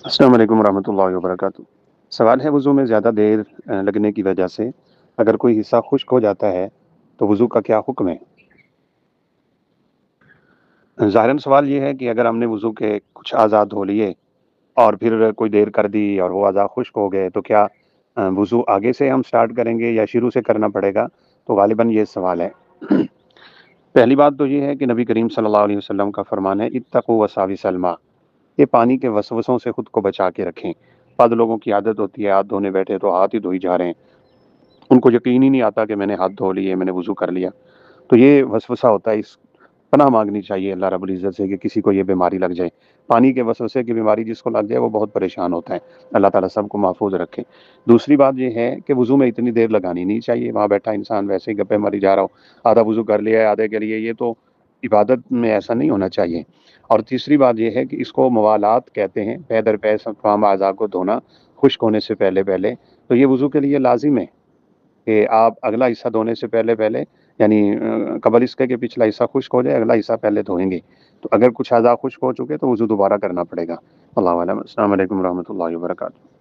السلام علیکم ورحمۃ اللہ وبرکاتہ۔ سوال ہے وضو میں زیادہ دیر لگنے کی وجہ سے اگر کوئی حصہ خشک ہو جاتا ہے تو وضو کا کیا حکم ہے؟ ظاہراً سوال یہ ہے کہ اگر ہم نے وضو کے کچھ اعضاء دھو لیے اور پھر کوئی دیر کر دی اور وہ اعضاء خشک ہو گئے تو کیا وضو آگے سے ہم سٹارٹ کریں گے یا شروع سے کرنا پڑے گا؟ تو غالباً یہ سوال ہے۔ پہلی بات تو یہ ہے کہ نبی کریم صلی اللہ علیہ وسلم کا فرمان ہے اتقوا وساوس الماء، یہ پانی کے وسوسوں سے خود کو بچا کے رکھیں۔ بعض لوگوں کی عادت ہوتی ہے ہاتھ دھونے بیٹھے تو ہاتھ ہی دھوئی جا رہے ہیں، ان کو یقین ہی نہیں آتا کہ میں نے ہاتھ دھو لیے، میں نے وضو کر لیا۔ تو یہ وسوسہ ہوتا ہے، اس پناہ مانگنی چاہیے اللہ رب العزت سے کہ کسی کو یہ بیماری لگ جائے۔ پانی کے وسوسے کی بیماری جس کو لگ جائے وہ بہت پریشان ہوتا ہے، اللہ تعالیٰ سب کو محفوظ رکھے۔ دوسری بات یہ ہے کہ وضو میں اتنی دیر لگانی نہیں چاہیے، وہاں بیٹھا انسان ویسے ہی گپے ماری جا رہا ہو، آدھا وضو کر لیا ہے آدھے کے لیے، یہ تو عبادت میں ایسا نہیں ہونا چاہیے۔ اور تیسری بات یہ ہے کہ اس کو موالات کہتے ہیں، پے در پے تمام اعضاء کو دھونا خشک ہونے سے پہلے پہلے، تو یہ وضو کے لیے لازم ہے کہ آپ اگلا حصہ دھونے سے پہلے پہلے، یعنی قبل اس کے کہ پچھلا حصہ خشک ہو جائے اگلا حصہ پہلے دھوئیں گے، تو اگر کچھ اعضاء خشک ہو چکے تو وضو دوبارہ کرنا پڑے گا۔ اللہ عالم۔ السلام علیکم ورحمۃ اللہ وبرکاتہ۔